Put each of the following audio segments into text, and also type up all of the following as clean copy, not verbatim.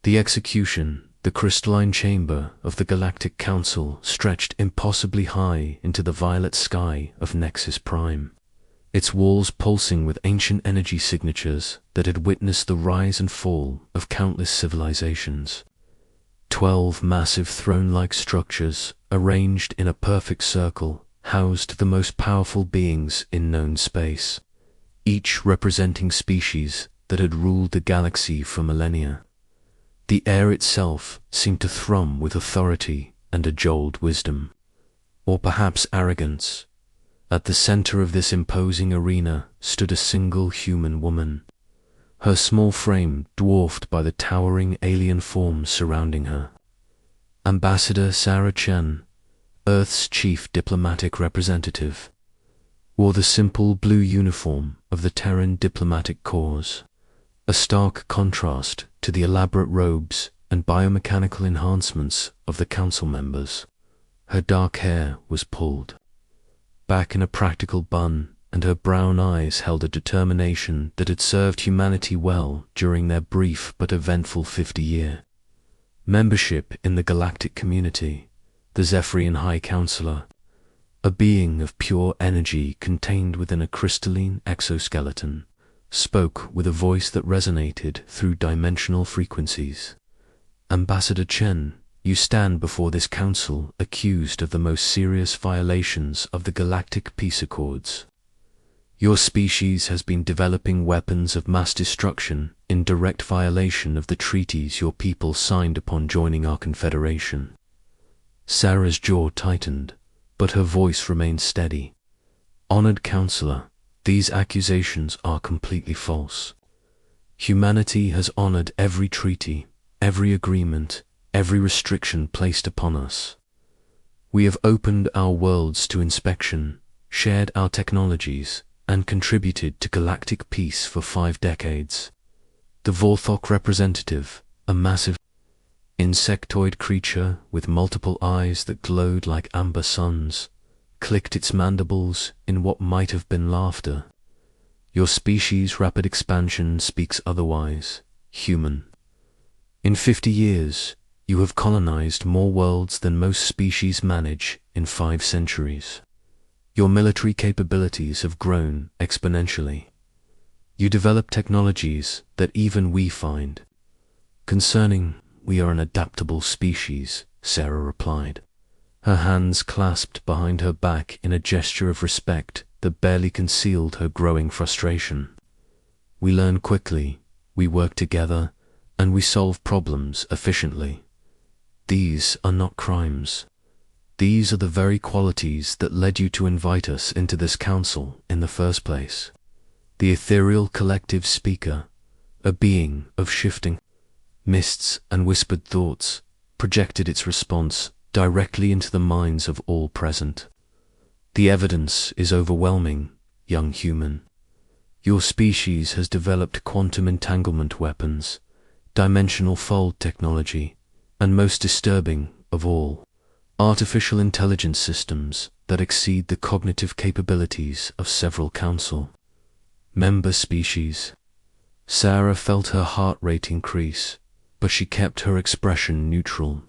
The execution, the crystalline chamber of the Galactic Council, stretched impossibly high into the violet sky of Nexus Prime, its walls pulsing with ancient energy signatures that had witnessed the rise and fall of countless civilizations. 12 massive throne-like structures, arranged in a perfect circle, housed the most powerful beings in known space, each representing species that had ruled the galaxy for millennia. The air itself seemed to thrum with authority and ajoeled wisdom, or perhaps arrogance. At the center of this imposing arena stood a single human woman, her small frame dwarfed by the towering alien forms surrounding her. Ambassador Sarah Chen, Earth's chief diplomatic representative, wore the simple blue uniform of the Terran Diplomatic Corps, a stark contrast to the elaborate robes and biomechanical enhancements of the council members. Her dark hair was pulled back in a practical bun, and her brown eyes held a determination that had served humanity well during their brief but eventful 50-year membership in the galactic community. The Zephyrian High Counselor, a being of pure energy contained within a crystalline exoskeleton, spoke with a voice that resonated through dimensional frequencies. Ambassador Chen, you stand before this council accused of the most serious violations of the Galactic Peace Accords. Your species has been developing weapons of mass destruction in direct violation of the treaties your people signed upon joining our confederation. Sarah's jaw tightened, but her voice remained steady. Honored Counselor, these accusations are completely false. Humanity has honored every treaty, every agreement, every restriction placed upon us. We have opened our worlds to inspection, shared our technologies, and contributed to galactic peace for 5 decades. The Vorthok representative, a massive insectoid creature with multiple eyes that glowed like amber suns, clicked its mandibles in what might have been laughter. Your species' rapid expansion speaks otherwise, human. In 50 years, you have colonized more worlds than most species manage in 5 centuries. Your military capabilities have grown exponentially. You develop technologies that even we find concerning. We are an adaptable species, Sarah replied, her hands clasped behind her back in a gesture of respect that barely concealed her growing frustration. We learn quickly, we work together, and we solve problems efficiently. These are not crimes. These are the very qualities that led you to invite us into this council in the first place. The ethereal collective speaker, a being of shifting mists and whispered thoughts, projected its response directly into the minds of all present. The evidence is overwhelming, young human. Your species has developed quantum entanglement weapons, dimensional fold technology, and most disturbing of all, artificial intelligence systems that exceed the cognitive capabilities of several council member species. Sarah felt her heart rate increase, but she kept her expression neutral.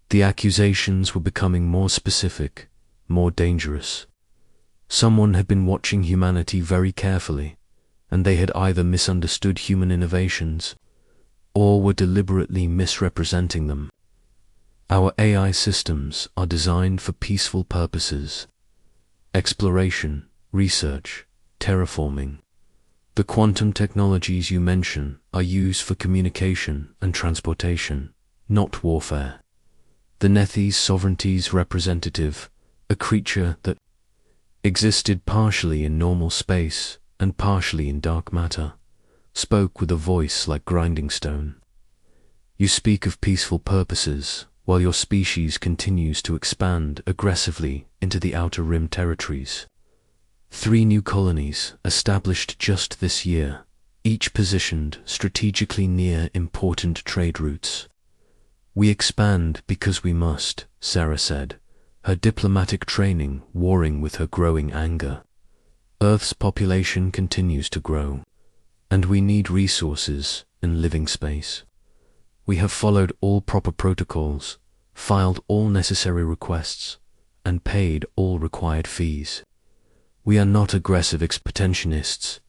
The accusations were becoming more specific, more dangerous. Someone had been watching humanity very carefully, and they had either misunderstood human innovations or were deliberately misrepresenting them. Our AI systems are designed for peaceful purposes: exploration, research, terraforming. The quantum technologies you mention are used for communication and transportation, not warfare. The Nethes Sovereignty's representative, a creature that existed partially in normal space and partially in dark matter, spoke with a voice like grinding stone. You speak of peaceful purposes, while your species continues to expand aggressively into the Outer Rim territories. 3 new colonies established just this year, each positioned strategically near important trade routes. We expand because we must, Sarah said, her diplomatic training warring with her growing anger. Earth's population continues to grow, and we need resources and living space. We have followed all proper protocols, filed all necessary requests, and paid all required fees. We are not aggressive expansionists.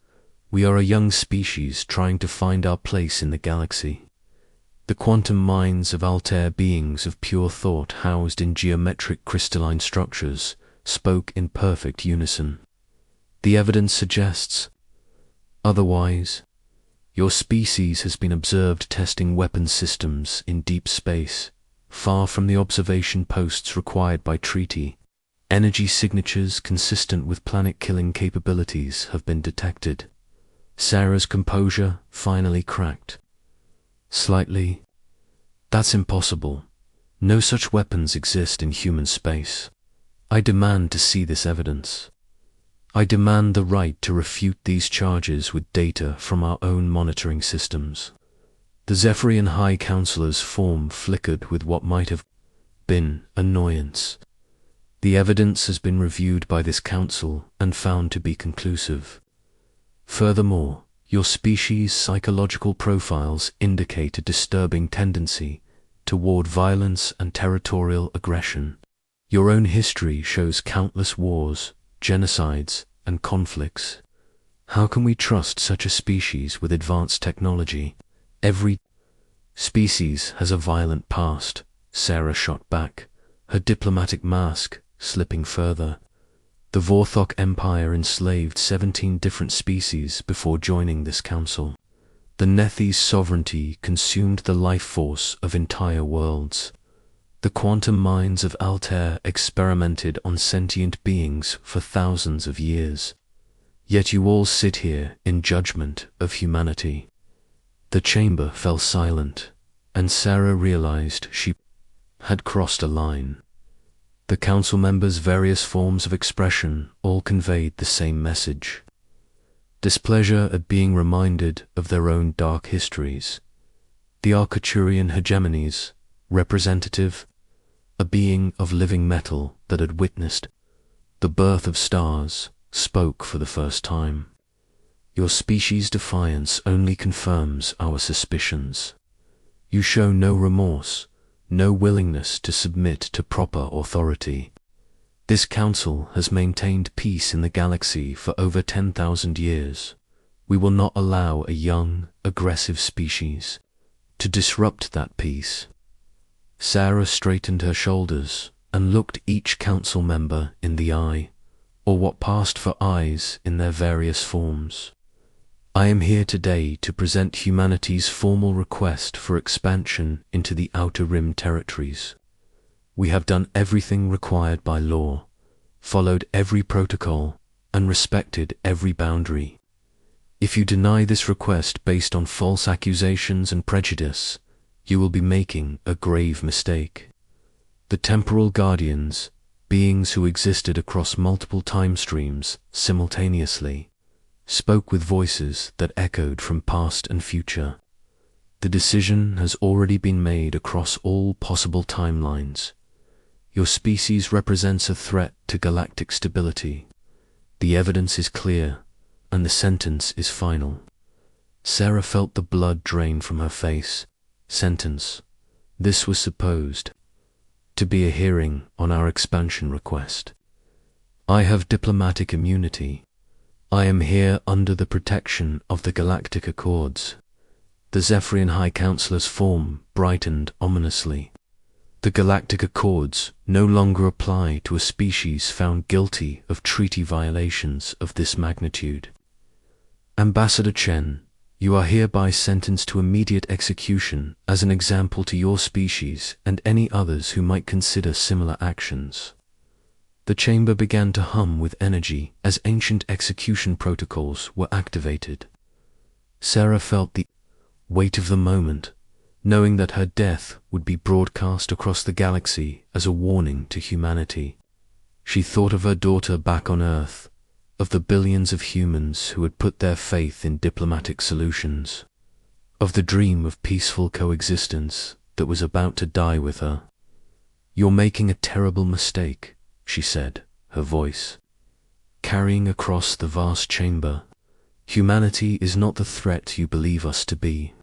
We are a young species trying to find our place in the galaxy. The quantum minds of Altair beings of pure thought housed in geometric crystalline structures spoke in perfect unison. The evidence suggests otherwise. Your species has been observed testing weapons systems in deep space, far from the observation posts required by treaty. Energy signatures consistent with planet-killing capabilities have been detected. Sarah's composure finally cracked. Slightly. That's impossible. No such weapons exist in human space. I demand to see this evidence. I demand the right to refute these charges with data from our own monitoring systems. The Zephyrian High Councilor's form flickered with what might have been annoyance. The evidence has been reviewed by this council and found to be conclusive. Furthermore, your species' psychological profiles indicate a disturbing tendency toward violence and territorial aggression. Your own history shows countless wars, genocides, and conflicts. How can we trust such a species with advanced technology? Every species has a violent past, Sarah shot back, her diplomatic mask slipping further. The Vorthok Empire enslaved 17 different species before joining this council. The Nethi's sovereignty consumed the life force of entire worlds. The quantum minds of Altair experimented on sentient beings for thousands of years. Yet you all sit here in judgment of humanity. The chamber fell silent, and Sarah realized she had crossed a line. The council members' various forms of expression all conveyed the same message. Displeasure at being reminded of their own dark histories. The Arcturian hegemonies, representative, a being of living metal that had witnessed the birth of stars, spoke for the first time. Your species' defiance only confirms our suspicions. You show no remorse, no willingness to submit to proper authority. This council has maintained peace in the galaxy for over 10,000 years. We will not allow a young, aggressive species to disrupt that peace. Sarah straightened her shoulders and looked each council member in the eye, or what passed for eyes in their various forms. I am here today to present humanity's formal request for expansion into the Outer Rim territories. We have done everything required by law, followed every protocol, and respected every boundary. If you deny this request based on false accusations and prejudice, you will be making a grave mistake. The temporal guardians, beings who existed across multiple time streams simultaneously, spoke with voices that echoed from past and future. The decision has already been made across all possible timelines. Your species represents a threat to galactic stability. The evidence is clear, and the sentence is final. Sarah felt the blood drain from her face. Sentence. This was supposed to be a hearing on our expansion request. I have diplomatic immunity. I am here under the protection of the Galactic Accords. The Zephyrian High Councilor's form brightened ominously. The Galactic Accords no longer apply to a species found guilty of treaty violations of this magnitude. Ambassador Chen, you are hereby sentenced to immediate execution as an example to your species and any others who might consider similar actions. The chamber began to hum with energy as ancient execution protocols were activated. Sarah felt the weight of the moment, knowing that her death would be broadcast across the galaxy as a warning to humanity. She thought of her daughter back on Earth, of the billions of humans who had put their faith in diplomatic solutions, of the dream of peaceful coexistence that was about to die with her. You're making a terrible mistake, she said, her voice carrying across the vast chamber. Humanity is not the threat you believe us to be.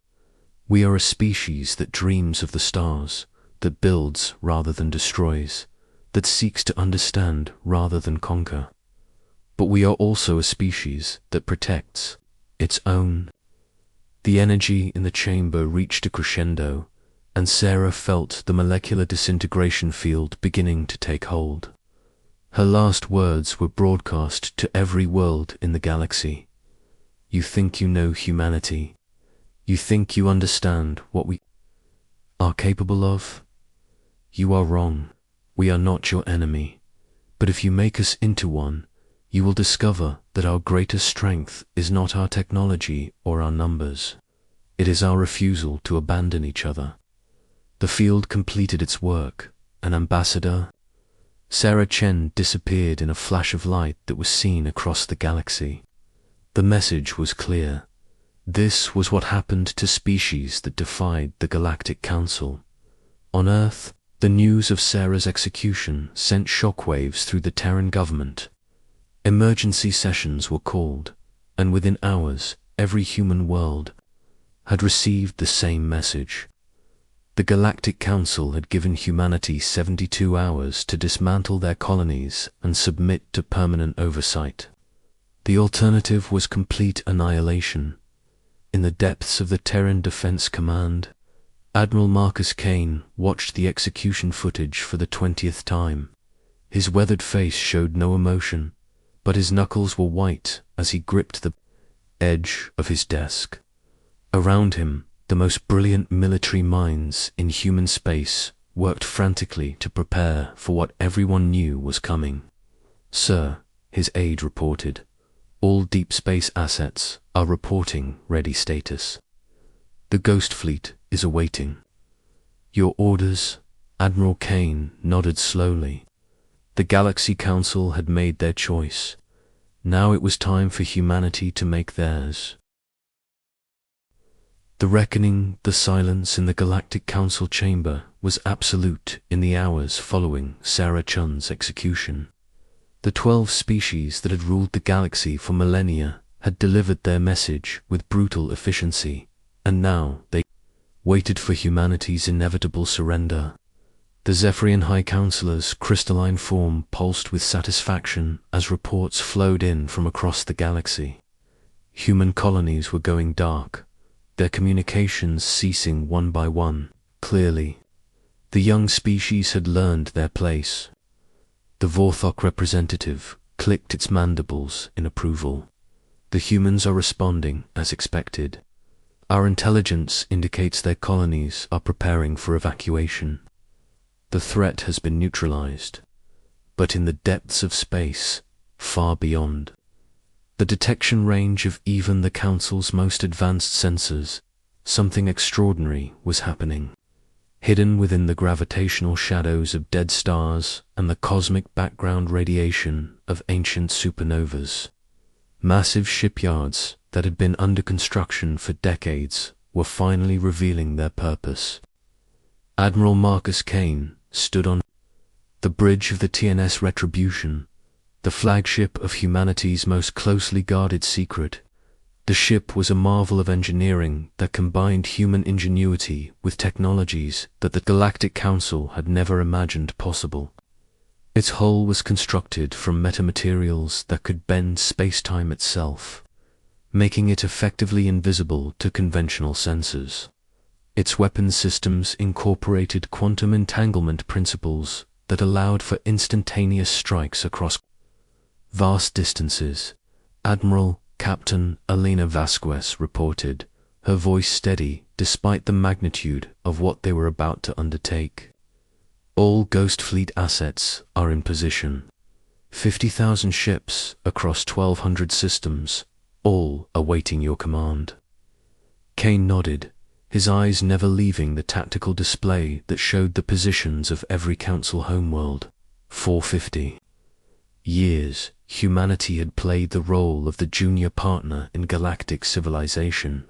We are a species that dreams of the stars, that builds rather than destroys, that seeks to understand rather than conquer. But we are also a species that protects its own. The energy in the chamber reached a crescendo, and Sarah felt the molecular disintegration field beginning to take hold. Her last words were broadcast to every world in the galaxy. You think you know humanity. You think you understand what we are capable of? You are wrong. We are not your enemy. But if you make us into one, you will discover that our greatest strength is not our technology or our numbers. It is our refusal to abandon each other. The field completed its work. An ambassador. Sarah Chen disappeared in a flash of light that was seen across the galaxy. The message was clear. This was what happened to species that defied the Galactic Council. On Earth, the news of Sarah's execution sent shockwaves through the Terran government. Emergency sessions were called, and within hours, every human world had received the same message. The Galactic Council had given humanity 72 hours to dismantle their colonies and submit to permanent oversight. The alternative was complete annihilation. In the depths of the Terran Defense Command, Admiral Marcus Kane watched the execution footage for the 20th time. His weathered face showed no emotion, but his knuckles were white as he gripped the edge of his desk. Around him, the most brilliant military minds in human space worked frantically to prepare for what everyone knew was coming. Sir, his aide reported, all deep space assets are reporting ready status. The Ghost Fleet is awaiting. Your orders? Admiral Kane nodded slowly. The Galaxy Council had made their choice. Now it was time for humanity to make theirs. The reckoning, the silence in the Galactic Council chamber was absolute in the hours following Sarah Chun's execution. The 12 species that had ruled the galaxy for millennia had delivered their message with brutal efficiency, and now they waited for humanity's inevitable surrender. The Zephyrian High Councilor's crystalline form pulsed with satisfaction as reports flowed in from across the galaxy. Human colonies were going dark, their communications ceasing one by one. Clearly, the young species had learned their place. The Vorthok representative clicked its mandibles in approval. The humans are responding as expected. Our intelligence indicates their colonies are preparing for evacuation. The threat has been neutralized, but in the depths of space, far beyond the detection range of even the Council's most advanced sensors, something extraordinary was happening. Hidden within the gravitational shadows of dead stars and the cosmic background radiation of ancient supernovas, massive shipyards that had been under construction for decades were finally revealing their purpose. Admiral Marcus Kane stood on the bridge of the TNS Retribution, the flagship of humanity's most closely guarded secret. The ship was a marvel of engineering that combined human ingenuity with technologies that the Galactic Council had never imagined possible. Its hull was constructed from metamaterials that could bend space-time itself, making it effectively invisible to conventional sensors. Its weapons systems incorporated quantum entanglement principles that allowed for instantaneous strikes across vast distances. Admiral Captain Elena Vasquez reported, her voice steady despite the magnitude of what they were about to undertake. All Ghost Fleet assets are in position. 50,000 ships across 1,200 systems, all awaiting your command. Kane nodded, his eyes never leaving the tactical display that showed the positions of every Council homeworld. 450 years, humanity had played the role of the junior partner in galactic civilization,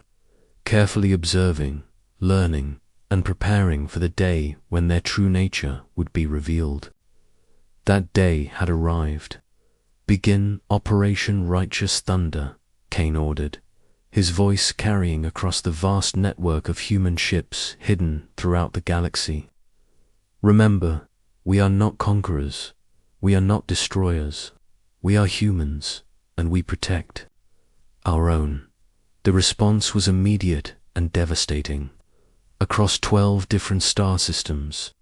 carefully observing, learning, and preparing for the day when their true nature would be revealed. That day had arrived. Begin Operation Righteous Thunder, Kane ordered. his voice carrying across the vast network of human ships hidden throughout the galaxy. Remember, we are not conquerors, we are not destroyers, we are humans, and we protect our own. The response was immediate and devastating. Across 12 different star systems,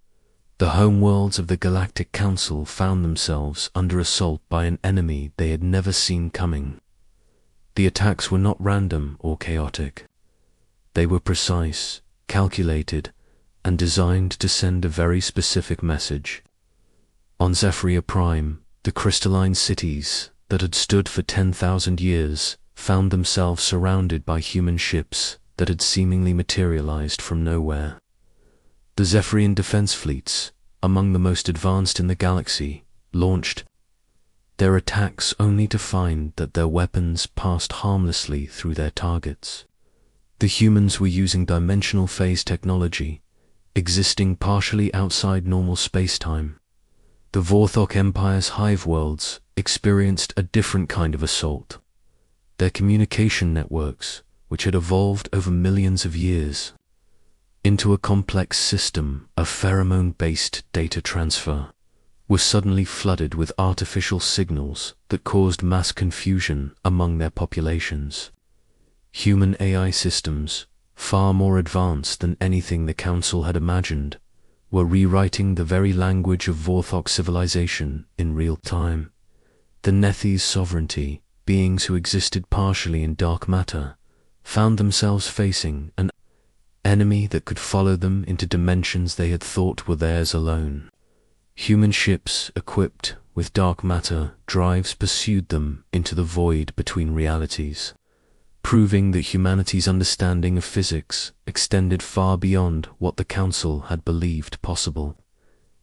the homeworlds of the Galactic Council found themselves under assault by an enemy they had never seen coming. The attacks were not random or chaotic. They were precise, calculated, and designed to send a very specific message. On Zephyria Prime, the crystalline cities that had stood for 10,000 years found themselves surrounded by human ships that had seemingly materialized from nowhere. The Zephyrian defense fleets, among the most advanced in the galaxy, launched their attacks only to find that their weapons passed harmlessly through their targets. The humans were using dimensional phase technology, existing partially outside normal space-time. The Vorthok Empire's hive worlds experienced a different kind of assault. Their communication networks, which had evolved over millions of years into a complex system of pheromone-based data transfer, were suddenly flooded with artificial signals that caused mass confusion among their populations. Human AI systems, far more advanced than anything the Council had imagined, were rewriting the very language of Vorthok civilization in real time. The Nethi's sovereignty, beings who existed partially in dark matter, found themselves facing an enemy that could follow them into dimensions they had thought were theirs alone. Human ships equipped with dark matter drives pursued them into the void between realities, proving that humanity's understanding of physics extended far beyond what the Council had believed possible.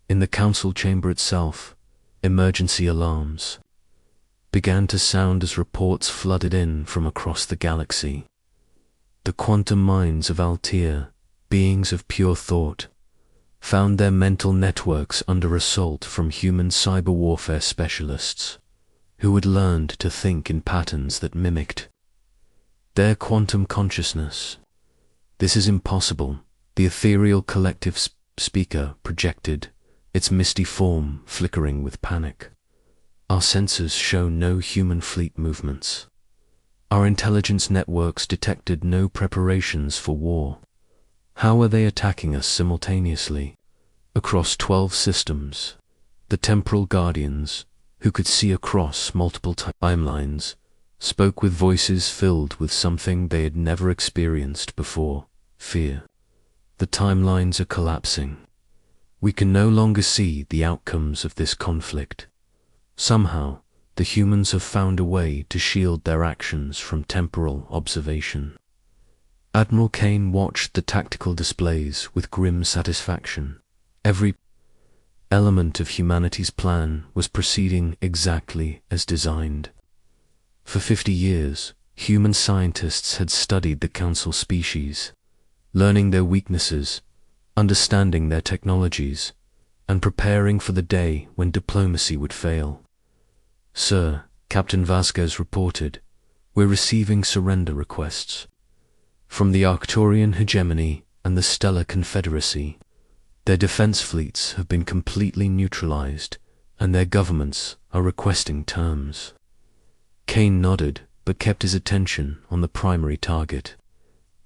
In the Council chamber itself, emergency alarms began to sound as reports flooded in from across the galaxy. The quantum minds of Altair, beings of pure thought, found their mental networks under assault from human cyber warfare specialists, who had learned to think in patterns that mimicked their quantum consciousness. "This is impossible," the ethereal collective speaker projected, its misty form flickering with panic. "Our sensors show no human fleet movements. Our intelligence networks detected no preparations for war. How are they attacking us simultaneously?" Across 12 systems, the temporal guardians, who could see across multiple timelines, spoke with voices filled with something they had never experienced before: fear. "The timelines are collapsing. We can no longer see the outcomes of this conflict. Somehow, the humans have found a way to shield their actions from temporal observation." Admiral Kane watched the tactical displays with grim satisfaction. Every element of humanity's plan was proceeding exactly as designed. For 50 years, human scientists had studied the Council species, learning their weaknesses, understanding their technologies, and preparing for the day when diplomacy would fail. "Sir," Captain Vasquez reported, "we're receiving surrender requests from the Arcturian hegemony and the Stellar Confederacy. Their defense fleets have been completely neutralized, and their governments are requesting terms." Kane nodded, but kept his attention on the primary target.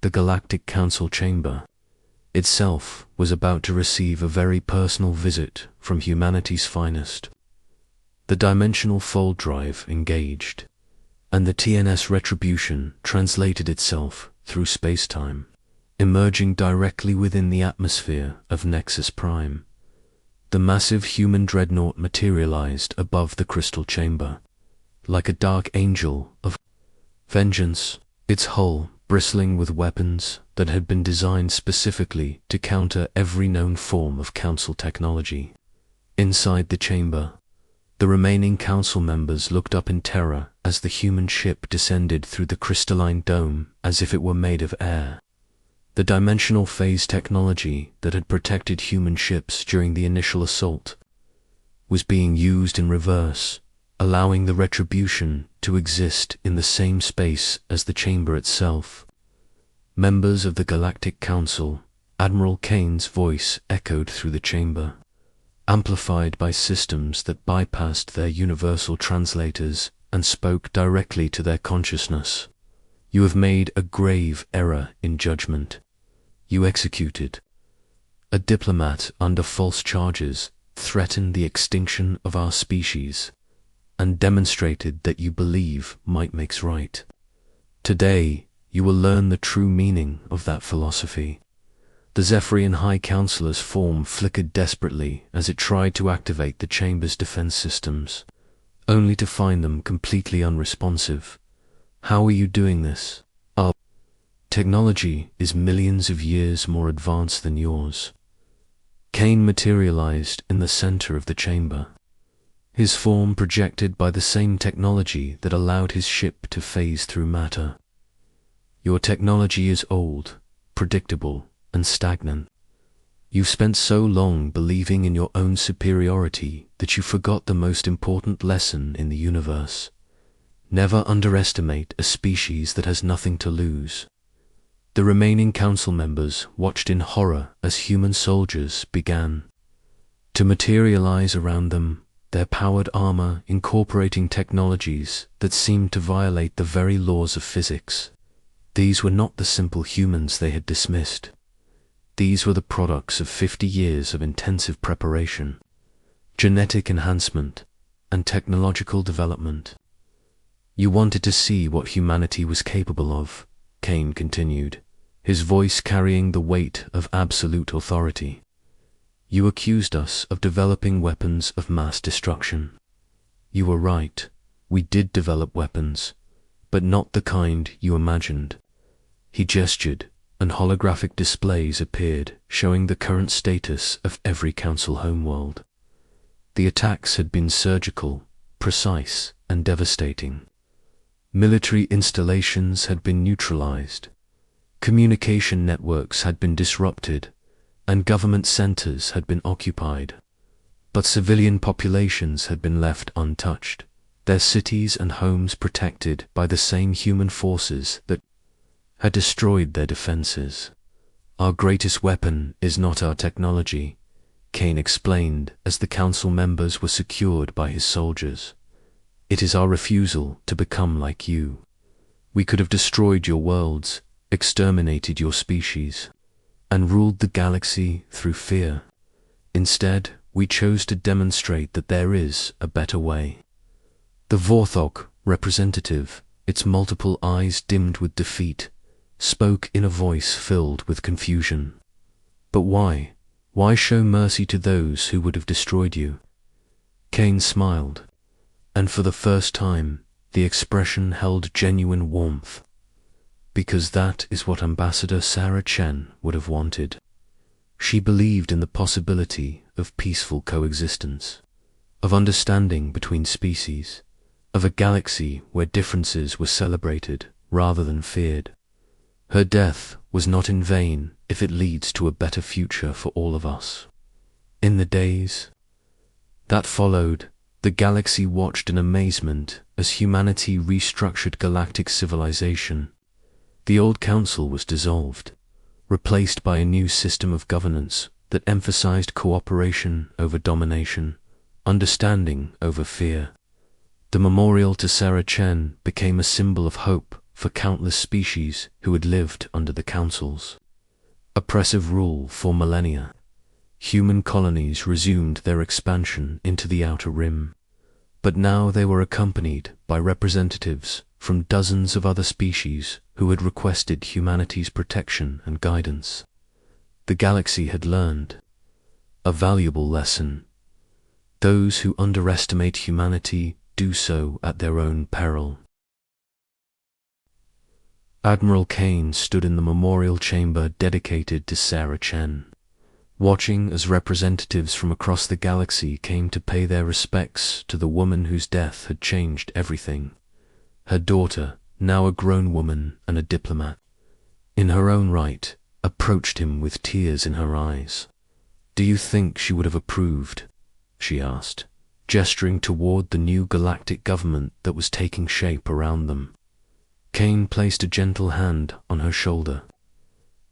The Galactic Council chamber itself was about to receive a very personal visit from humanity's finest. The dimensional fold drive engaged, and the TNS retribution translated itself through space-time, emerging directly within the atmosphere of Nexus Prime. The massive human dreadnought materialized above the crystal chamber, like a dark angel of vengeance, its hull bristling with weapons that had been designed specifically to counter every known form of Council technology. Inside the chamber, the remaining Council members looked up in terror as the human ship descended through the crystalline dome as if it were made of air. The dimensional phase technology that had protected human ships during the initial assault was being used in reverse, allowing the retribution to exist in the same space as the chamber itself. Members of the Galactic Council, Admiral Kane's voice echoed through the chamber, amplified by systems that bypassed their universal translators and spoke directly to their consciousness. You have made a grave error in judgment. You executed a diplomat under false charges, threatened the extinction of our species, and demonstrated that you believe might makes right. Today, you will learn the true meaning of that philosophy. The Zephyrian High Counselor's form flickered desperately as it tried to activate the chamber's defense systems, only to find them completely unresponsive. How are you doing this? Our technology is millions of years more advanced than yours. Kane materialized in the center of the chamber, his form projected by the same technology that allowed his ship to phase through matter. Your technology is old, predictable, and stagnant. You've spent so long believing in your own superiority that you forgot the most important lesson in the universe. Never underestimate a species that has nothing to lose. The remaining council members watched in horror as human soldiers began to materialize around them, their powered armor incorporating technologies that seemed to violate the very laws of physics. These were not the simple humans they had dismissed. These were the products of 50 years of intensive preparation, genetic enhancement, and technological development. You wanted to see what humanity was capable of, Kane continued, his voice carrying the weight of absolute authority. You accused us of developing weapons of mass destruction. You were right. We did develop weapons, but not the kind you imagined. He gestured, and holographic displays appeared, showing the current status of every council homeworld. The attacks had been surgical, precise, and devastating. Military installations had been neutralized. Communication networks had been disrupted, and government centers had been occupied. But civilian populations had been left untouched, their cities and homes protected by the same human forces that had destroyed their defenses. Our greatest weapon is not our technology, Kane explained as the council members were secured by his soldiers. It is our refusal to become like you. We could have destroyed your worlds, exterminated your species, and ruled the galaxy through fear. Instead, we chose to demonstrate that there is a better way. The Vorthog representative, its multiple eyes dimmed with defeat, spoke in a voice filled with confusion. But why? Why show mercy to those who would have destroyed you? Kane smiled, and for the first time, the expression held genuine warmth. Because that is what Ambassador Sarah Chen would have wanted. She believed in the possibility of peaceful coexistence, of understanding between species, of a galaxy where differences were celebrated rather than feared. Her death was not in vain if it leads to a better future for all of us. In the days that followed, the galaxy watched in amazement as humanity restructured galactic civilization. The old council was dissolved, replaced by a new system of governance that emphasized cooperation over domination, understanding over fear. The memorial to Sarah Chen became a symbol of hope for countless species who had lived under the council's oppressive rule for millennia. Human colonies resumed their expansion into the outer rim, but now they were accompanied by representatives from dozens of other species who had requested humanity's protection and guidance. The galaxy had learned a valuable lesson. Those who underestimate humanity do so at their own peril. Admiral Kane stood in the memorial chamber dedicated to Sarah Chen, watching as representatives from across the galaxy came to pay their respects to the woman whose death had changed everything. Her daughter, now a grown woman and a diplomat, in her own right, approached him with tears in her eyes. "Do you think she would have approved?" she asked, gesturing toward the new galactic government that was taking shape around them. Kane placed a gentle hand on her shoulder.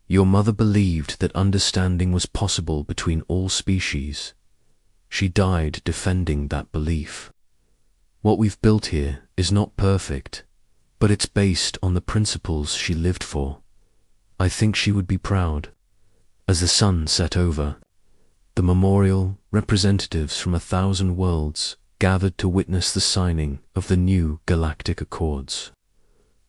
Your mother believed that understanding was possible between all species. She died defending that belief. What we've built here is not perfect, but it's based on the principles she lived for. I think she would be proud. As the sun set over, the memorial representatives from 1,000 worlds gathered to witness the signing of the new Galactic Accords.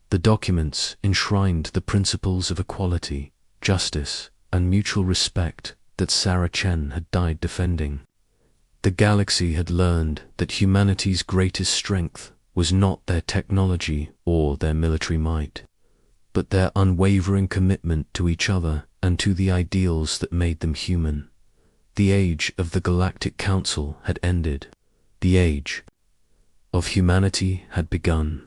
The documents enshrined the principles of equality, justice, and mutual respect that Sarah Chen had died defending. The galaxy had learned that humanity's greatest strength was not their technology or their military might, but their unwavering commitment to each other and to the ideals that made them human. The age of the Galactic Council had ended. The age of humanity had begun.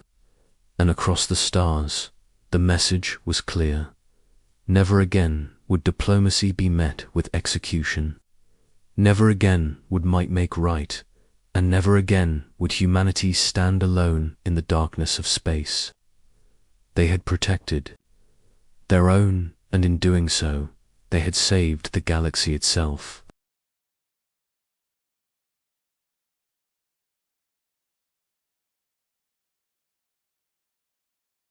And across the stars, the message was clear. Never again would diplomacy be met with execution. Never again would might make right, and never again would humanity stand alone in the darkness of space. They had protected their own, and in doing so, they had saved the galaxy itself.